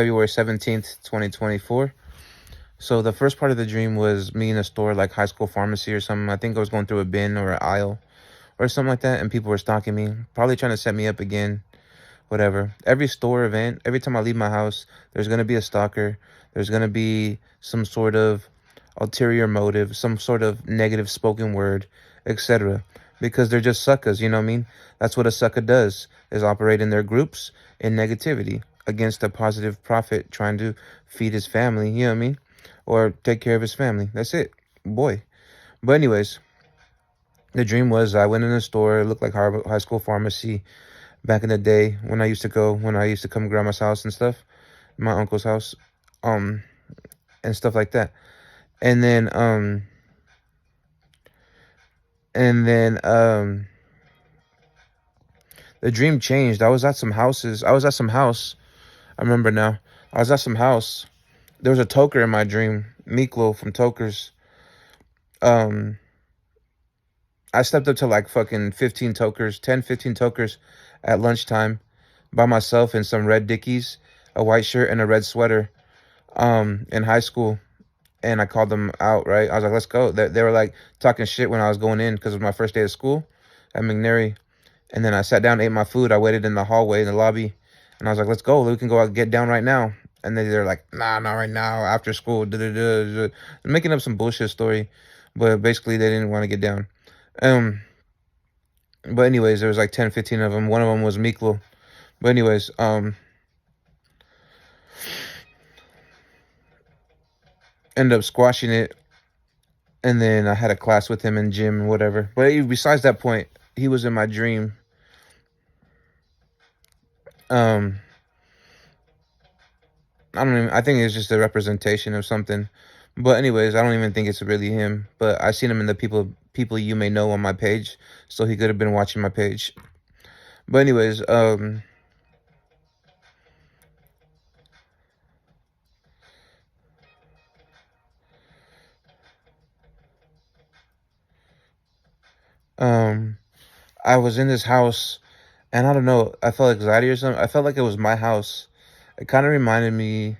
February 17th, 2024. So the first part of the dream was me in a store like Hischool pharmacy or something. I think I was going through a bin or an aisle or something like that, and people were stalking me, probably trying to set me up again, whatever. Every store event, every time I leave my house, there's going to be a stalker. There's going to be some sort of ulterior motive, some sort of negative spoken word, etc. Because they're just suckers, you know what I mean? That's what a sucker does, is operate in their groups in negativity against a positive prophet trying to feed his family, you know what I mean? Or take care of his family. That's it. Boy. But anyways, the dream was I went in a store. It looked like Hischool pharmacy back in the day when I used to go, when I used to come to grandma's house and stuff, my uncle's house, um, and stuff like that. And then, and then, the dream changed. I was at some houses. I was at some house. I remember now. I was at some house. There was a toker in my dream, Miklo from Tokers. Um, I stepped up to like fucking 15 tokers, 10, 15 tokers at lunchtime by myself in some red Dickies, a white shirt and a red sweater, in high school. And I called them out, right? I was like, let's go. They were like talking shit when I was going in because it was my first day of school at McNary. And then I sat down, ate my food. I waited in the hallway in the lobby. And I was like, let's go. We can go out and get down right now. And then they're like, nah, not right now. After school. Making up some bullshit story. But basically, they didn't want to get down. But anyways, there was like 10, 15 of them. One of them was Miklo. But anyways, ended up squashing it. And then I had a class with him in gym and whatever. But besides that point, he was in my dream. I think it's just a representation of something. But anyways, I don't even think it's really him. But I seen him in the people you may know on my page. So he could have been watching my page. But anyways, I was in this house and I don't know, I felt anxiety or something. I felt like it was my house. It kind of reminded me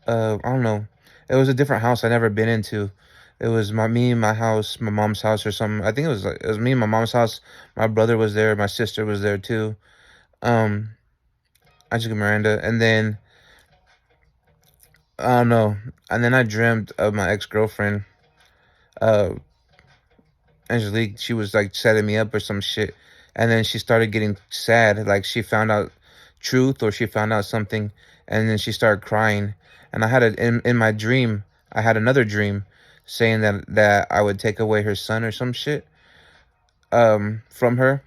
of, I don't know. It was a different house I never been into. It was me, my house, my mom's house or something. I think it was me and my mom's house. My brother was there, my sister was there too. Um, I just Miranda, and then I don't know. And then I dreamt of my ex-girlfriend, uh, Angelique. She was like setting me up or some shit, and then she started getting sad, like she found out truth or she found out something, and then she started crying. And I had in my dream, I had another dream saying that I would take away her son or some shit from her,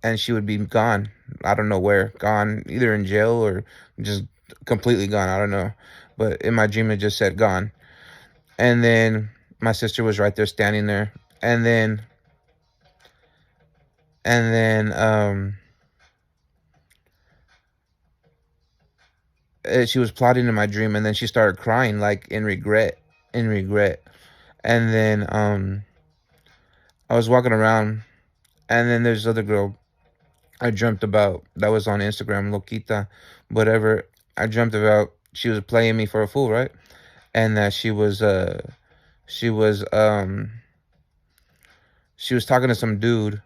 and she would be gone. I don't know where, gone either in jail or just completely gone. I don't know, but in my dream it just said gone. And then my sister was right there standing there, and then and then she was plotting in my dream, and then she started crying like in regret. And then I was walking around, and then there's this other girl I dreamt about that was on Instagram, lokita, whatever. I dreamt about, she was playing me for a fool, right? And that she was she was talking to some dude,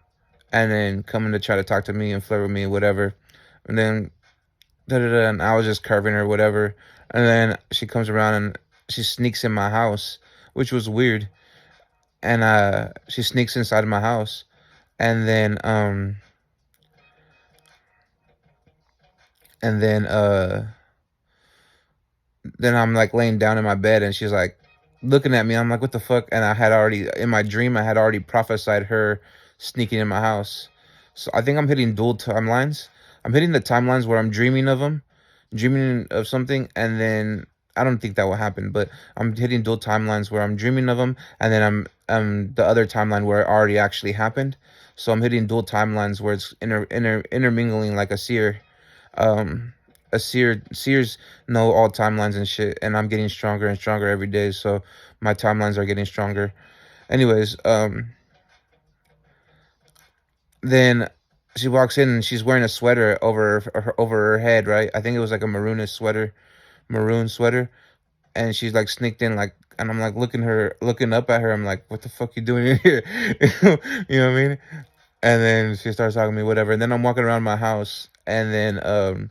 and then coming to try to talk to me and flirt with me, whatever. And then and I was just curving her, whatever. And then she comes around and she sneaks in my house, which was weird. And she sneaks inside of my house, and then and then I'm like laying down in my bed, and she's like looking at me. I'm like, what the fuck? And I had already, in my dream, I had already prophesied her sneaking in my house. So I think I'm hitting dual timelines. I'm hitting the timelines where I'm dreaming of them, dreaming of something, and then I don't think that will happen, but I'm hitting dual timelines where I'm dreaming of them, and then I'm the other timeline where it already actually happened. So I'm hitting dual timelines where it's intermingling like a seer. Um, seers know all timelines and shit, and I'm getting stronger and stronger every day. So my timelines are getting stronger. Anyways, then she walks in and she's wearing a sweater over her head, right? I think it was like a maroonish sweater, maroon sweater, and she's like sneaked in like, and I'm like looking up at her. I'm like, what the fuck you doing in here? You know what I mean? And then she starts talking to me, whatever. And then I'm walking around my house, and then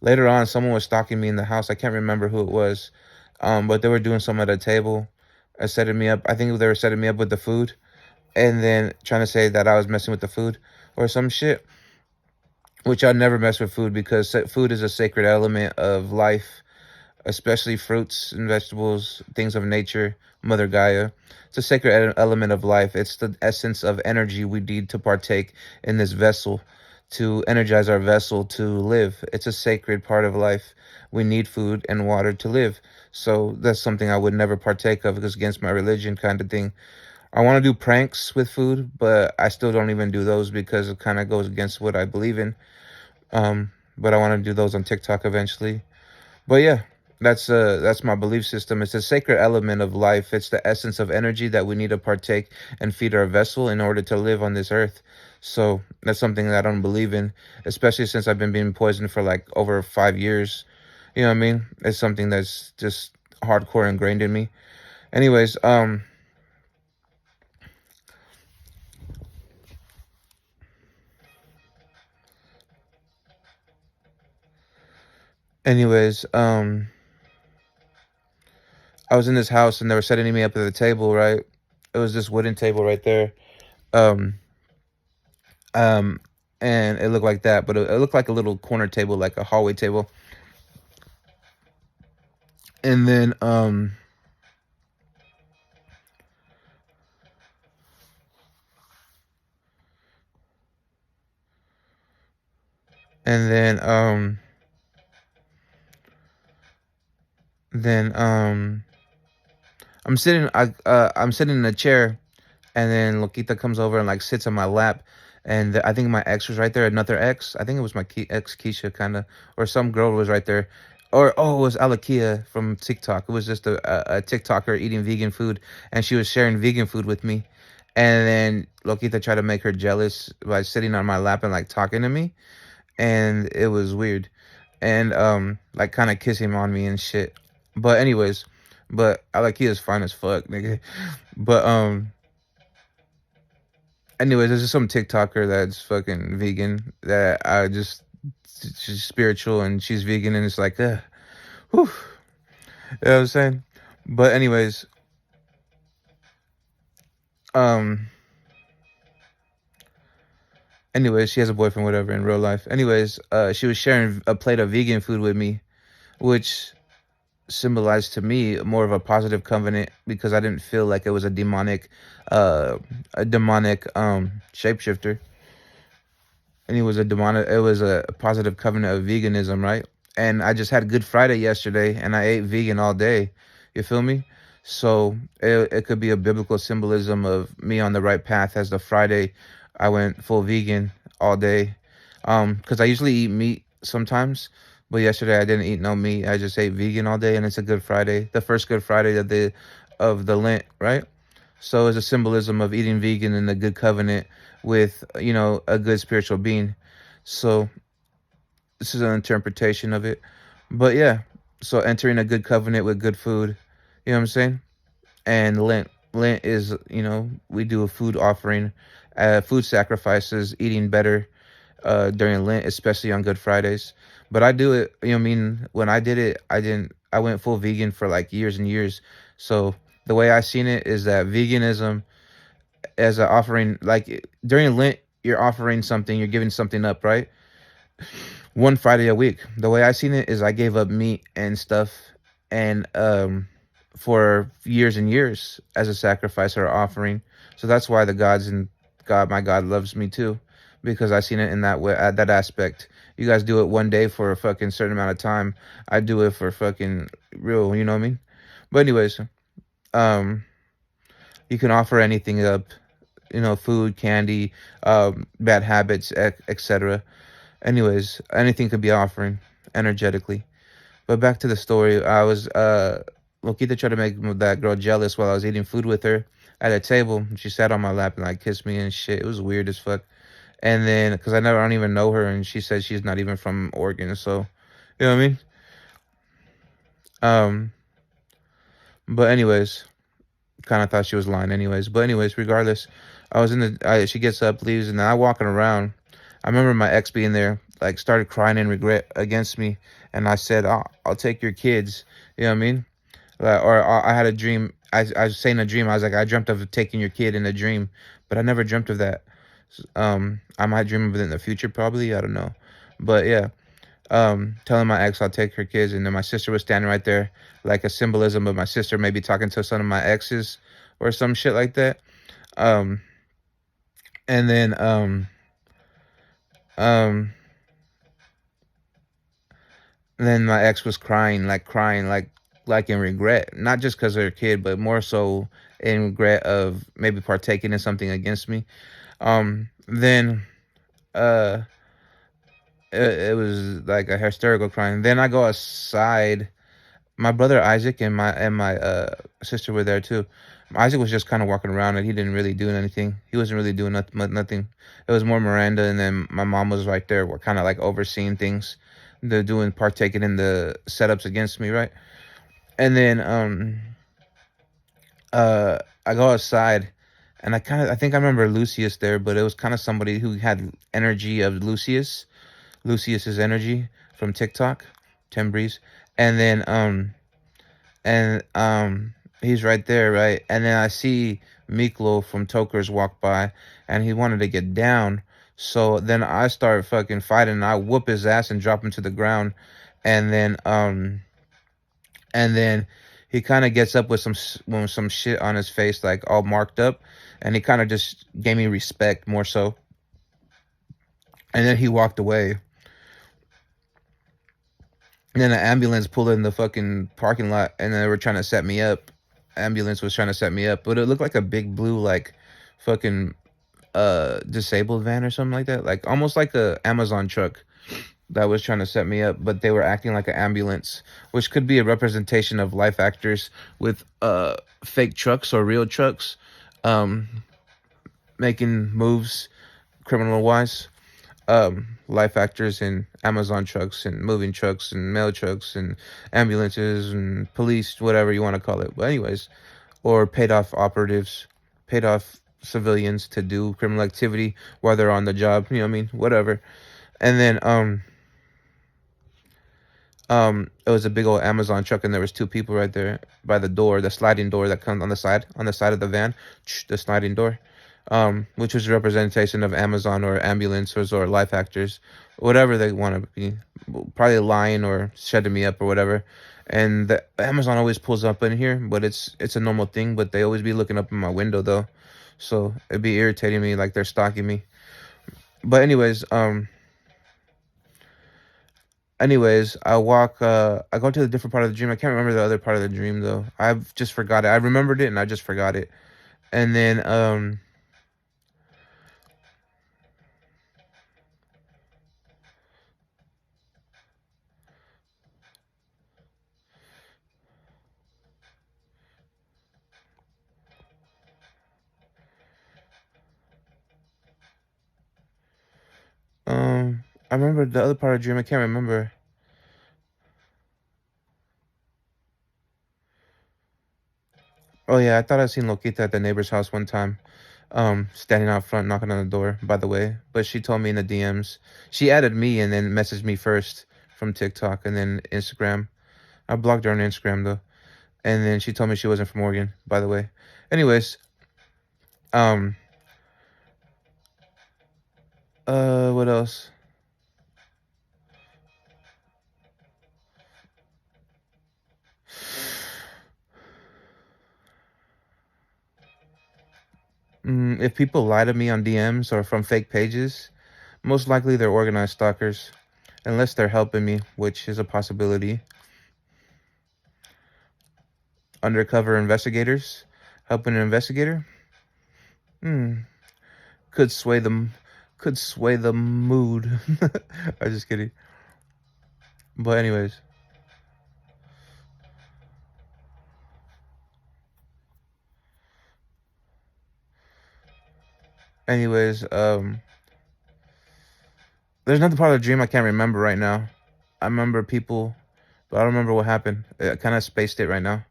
later on, someone was stalking me in the house. I can't remember who it was, but they were doing something at a table, setting me up. I think they were setting me up with the food, and then trying to say that I was messing with the food or some shit. Which I never mess with food because food is a sacred element of life, especially fruits and vegetables, things of nature, Mother Gaia. It's a sacred element of life. It's the essence of energy we need to partake in this vessel, to energize our vessel to live. It's a sacred part of life. We need food and water to live. So that's something I would never partake of because against my religion kind of thing. I want to do pranks with food, but I still don't even do those because it kind of goes against what I believe in. But I want to do those on TikTok eventually. But yeah, that's my belief system. It's a sacred element of life. It's the essence of energy that we need to partake and feed our vessel in order to live on this earth. So that's something that I don't believe in, especially since I've been being poisoned for like over 5 years. You know what I mean? It's something that's just hardcore ingrained in me. Anyways, anyways, I was in this house and they were setting me up at the table, right? It was this wooden table right there. Um, um, and it looked like that, but it looked like a little corner table, like a hallway table. And then, and then, then, I'm sitting in a chair, and then Lokita comes over and like sits on my lap, and I think my ex was right there, another ex. I think it was my ex Keisha, kind of, or some girl was right there, or oh, it was Alakia from TikTok. It was just a TikToker eating vegan food, and she was sharing vegan food with me, and then Lokita tried to make her jealous by sitting on my lap and like talking to me, and it was weird, and like kind of kissing on me and shit. But anyways, but Alakia is fine as fuck, nigga. But anyways, there's just some TikToker that's fucking vegan that I just she's spiritual and she's vegan and it's like, whew, you know what I'm saying? But um, anyways, she has a boyfriend, whatever, in real life. Anyways, she was sharing a plate of vegan food with me, which symbolized to me more of a positive covenant because I didn't feel like it was uh, a demonic shapeshifter. And it was a positive covenant of veganism, right? And I just had Good Friday yesterday and I ate vegan all day. You feel me? So it could be a biblical symbolism of me on the right path as the Friday I went full vegan all day. Because I usually eat meat sometimes, but yesterday I didn't eat no meat. I just ate vegan all day and it's a Good Friday, the first Good Friday of the Lent, right? So it's a symbolism of eating vegan in a good covenant with, you know, a good spiritual being. So this is an interpretation of it. But yeah, so entering a good covenant with good food, you know what I'm saying? And Lent is, you know, we do a food offering, food sacrifices, eating better during Lent, especially on Good Fridays. But I do it, you know what I mean? When I did it, I went full vegan for like years and years. So the way I seen it is that veganism as an offering, like during Lent, you're offering something, you're giving something up, right? One Friday a week. The way I seen it is I gave up meat and stuff, and for years and years as a sacrifice or offering. So that's why the gods and my God loves me too, because I seen it in that way, at that aspect. You guys do it one day for a fucking certain amount of time. I do it for fucking real. You know what I mean? But anyways, um, you can offer anything up, you know, food, candy, bad habits, etc. Anyways, anything could be offering energetically. But back to the story, I was Lokita tried to make that girl jealous while I was eating food with her at a table. She sat on my lap and like kissed me and shit. It was weird as fuck. And then, cause I don't even know her, and she said she's not even from Oregon, so you know what I mean. Um, but anyways, kind of thought she was lying anyways. But anyways, regardless, she gets up, leaves, and I walking around. I remember my ex being there, like started crying in regret against me, and I said, I'll take your kids. You know what I mean? Or I had a dream. I was saying a dream. I was like, I dreamt of taking your kid in a dream, but I never dreamt of that. I might dream of it in the future, probably. I don't know, but yeah. Telling my ex I'll take her kids, and then my sister was standing right there, like a symbolism of my sister maybe talking to some of my exes or some shit like that. Um, and then um, then my ex was crying, like in regret, not just because of her kid, but more so in regret of maybe partaking in something against me. Then uh, it was like a hysterical crying. Then I go outside. My brother Isaac and my sister were there too. Isaac was just kind of walking around and he didn't really do anything. He wasn't really doing nothing. It was more Miranda, and then my mom was right there. We're kind of like overseeing things. They're partaking in the setups against me, right? And then uh I go outside, and I think I remember Lucius there, but it was kind of somebody who had energy of Lucius's energy from TikTok, Tim Breeze. And then he's right there, right? And then I see Miklo from Tokers walk by, and he wanted to get down. So then I start fucking fighting, and I whoop his ass and drop him to the ground. And then he kind of gets up with some shit on his face, like all marked up, and he kind of just gave me respect more so. And then he walked away. And then an ambulance pulled in the fucking parking lot, and they were trying to set me up. Ambulance was trying to set me up, but it looked like a big blue, like, fucking disabled van or something like that, like almost like a Amazon truck that was trying to set me up, but they were acting like an ambulance, which could be a representation of life actors with fake trucks or real trucks, um, making moves criminal wise. Life actors in Amazon trucks and moving trucks and mail trucks and ambulances and police, whatever you want to call it. But anyways, or paid off operatives, paid off civilians to do criminal activity while they're on the job. You know what I mean? Whatever. And then it was a big old Amazon truck, and there was two people right there by the door, the sliding door that comes on the side of the van, the sliding door, which was a representation of Amazon or ambulances or life actors, whatever they want to be, probably lying or shutting me up or whatever. And the Amazon always pulls up in here, but it's a normal thing. But they always be looking up in my window though, so it'd be irritating me, like they're stalking me. But anyways, I go to a different part of the dream. I can't remember the other part of the dream though. I've just forgot it. I remembered it and I just forgot it. And then I remember the other part of the dream. I can't remember. Oh yeah, I thought I seen Lokita at the neighbor's house one time. Standing out front, knocking on the door, by the way. But she told me in the DMs. She added me and then messaged me first from TikTok and then Instagram. I blocked her on Instagram though. And then she told me she wasn't from Oregon, by the way. Anyways, um, what else? If people lie to me on DMs or from fake pages, most likely they're organized stalkers, unless they're helping me, which is a possibility. Undercover investigators, helping an investigator, hmm, could sway them, could sway the mood. I'm just kidding. But anyways, there's another part of the dream I can't remember right now. I remember people But I don't remember what happened. I kind of spaced it right now.